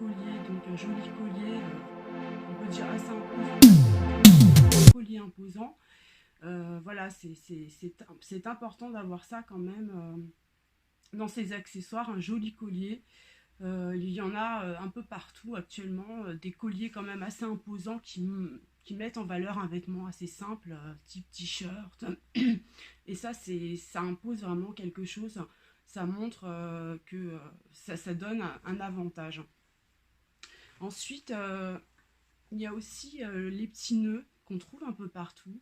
collier, donc un joli collier, on peut dire assez imposant, collier imposant. Voilà, c'est important d'avoir ça quand même dans ses accessoires, un joli collier. Il y en a un peu partout actuellement, des colliers quand même assez imposants qui mettent en valeur un vêtement assez simple, type t-shirt. Et ça impose vraiment quelque chose. Ça montre que ça donne un avantage. Ensuite, il y a aussi les petits nœuds qu'on trouve un peu partout.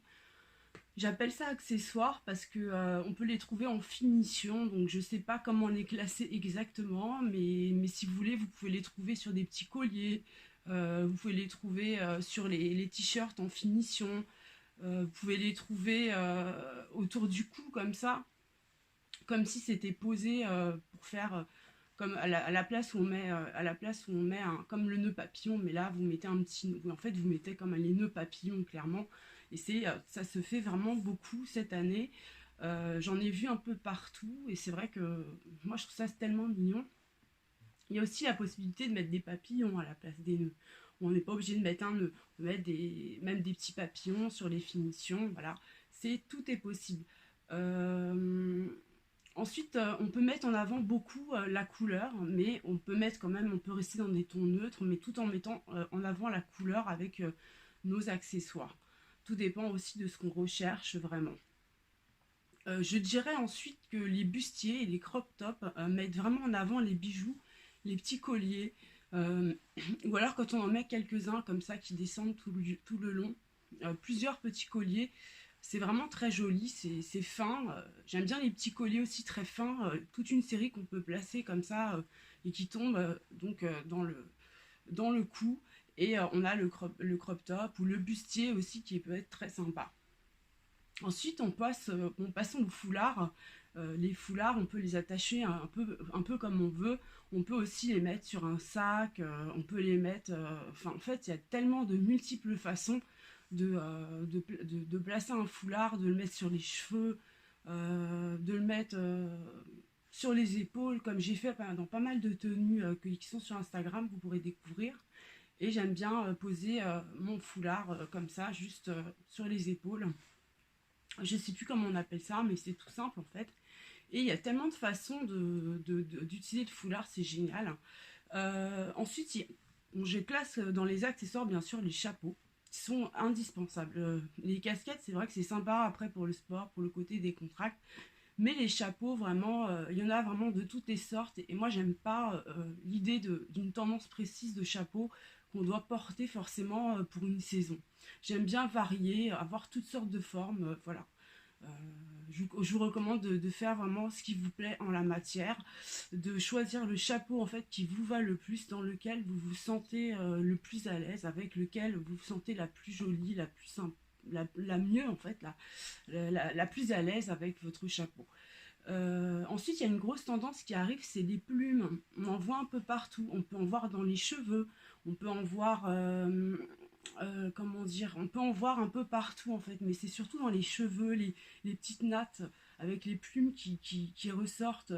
J'appelle ça accessoires parce que on peut les trouver en finition, donc je sais pas comment les classer exactement, mais si vous voulez, vous pouvez les trouver sur des petits colliers, vous pouvez les trouver sur les t-shirts en finition, vous pouvez les trouver autour du cou comme ça, comme si c'était posé pour faire comme à la place où on met comme le nœud papillon, mais là vous mettez un petit nœud. En fait vous mettez comme les nœuds papillons clairement, et ça se fait vraiment beaucoup cette année. J'en ai vu un peu partout et c'est vrai que moi je trouve ça tellement mignon. Il y a aussi la possibilité de mettre des papillons à la place des nœuds. On n'est pas obligé de mettre un nœud, on peut mettre même des petits papillons sur les finitions, voilà, tout est possible. Euh, Ensuite, on peut mettre en avant beaucoup la couleur, mais on peut mettre quand même, on peut rester dans des tons neutres, mais tout en mettant en avant la couleur avec nos accessoires. Tout dépend aussi de ce qu'on recherche vraiment. Je dirais ensuite que les bustiers et les crop tops mettent vraiment en avant les bijoux, les petits colliers, euh, ou alors quand on en met quelques-uns comme ça qui descendent tout le long, plusieurs petits colliers, c'est vraiment très joli, c'est fin. J'aime bien les petits colliers aussi très fins, toute une série qu'on peut placer comme ça et qui tombe donc dans le cou. Et on a le crop top ou le bustier aussi qui peut être très sympa. Ensuite, passons aux foulards. Les foulards, on peut les attacher un peu comme on veut. On peut aussi les mettre sur un sac. On peut les mettre. En fait, il y a tellement de multiples façons de placer un foulard, de le mettre sur les cheveux, de le mettre sur les épaules, comme j'ai fait dans pas mal de tenues qui sont sur Instagram, vous pourrez découvrir. Et j'aime bien poser mon foulard comme ça, juste sur les épaules. Je sais plus comment on appelle ça, mais c'est tout simple en fait. Et il y a tellement de façons d'utiliser le foulard, c'est génial. Ensuite, je classe dans les accessoires bien sûr les chapeaux, qui sont indispensables. Les casquettes, c'est vrai que c'est sympa après pour le sport, pour le côté décontracté. Mais les chapeaux, vraiment, il y en a vraiment de toutes les sortes. Et moi, j'aime pas l'idée d'une tendance précise de chapeau qu'on doit porter forcément pour une saison. J'aime bien varier, avoir toutes sortes de formes, voilà. Euh, je vous recommande de faire vraiment ce qui vous plaît en la matière, de choisir le chapeau en fait qui vous va le plus, dans lequel vous vous sentez le plus à l'aise, avec lequel vous vous sentez la plus jolie, la plus simple, la mieux en fait, la plus à l'aise avec votre chapeau. Ensuite, il y a une grosse tendance qui arrive, c'est les plumes. On en voit un peu partout. On peut en voir dans les cheveux, on peut en voir, comment dire, on peut en voir un peu partout en fait, mais c'est surtout dans les cheveux, les petites nattes avec les plumes qui ressortent,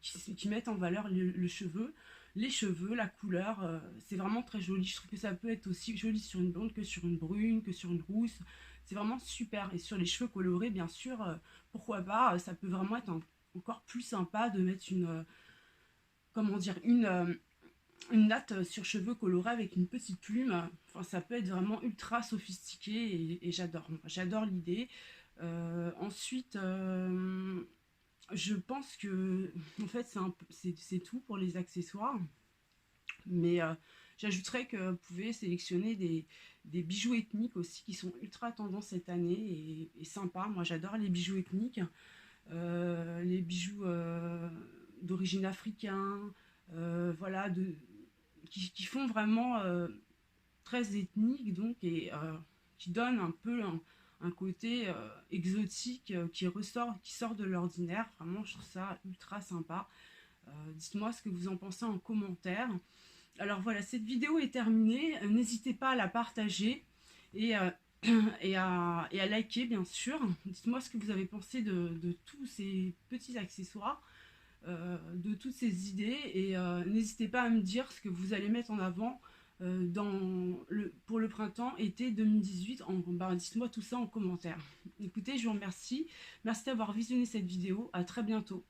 qui mettent en valeur les cheveux, la couleur. C'est vraiment très joli. Je trouve que ça peut être aussi joli sur une blonde que sur une brune, que sur une rousse. C'est vraiment super. Et sur les cheveux colorés, bien sûr, pourquoi pas, ça peut vraiment être encore plus sympa de mettre comment dire, une natte sur cheveux colorés avec une petite plume. Enfin, ça peut être vraiment ultra sophistiqué et j'adore. J'adore l'idée. Ensuite, je pense que en fait c'est tout pour les accessoires. Mais j'ajouterais que vous pouvez sélectionner des bijoux ethniques aussi qui sont ultra tendance cette année et sympa. Moi j'adore les bijoux ethniques, les bijoux d'origine africaine, voilà, qui font vraiment très ethnique donc et qui donnent un peu un côté exotique qui sort de l'ordinaire. Vraiment, je trouve ça ultra sympa. Dites-moi ce que vous en pensez en commentaire. Alors voilà, cette vidéo est terminée. N'hésitez pas à la partager et, et à liker bien sûr. Dites-moi ce que vous avez pensé de tous ces petits accessoires. de toutes ces idées, et n'hésitez pas à me dire ce que vous allez mettre en avant pour le printemps-été 2018. Dites-moi tout ça en commentaire. Écoutez, je vous remercie. Merci d'avoir visionné cette vidéo. À très bientôt.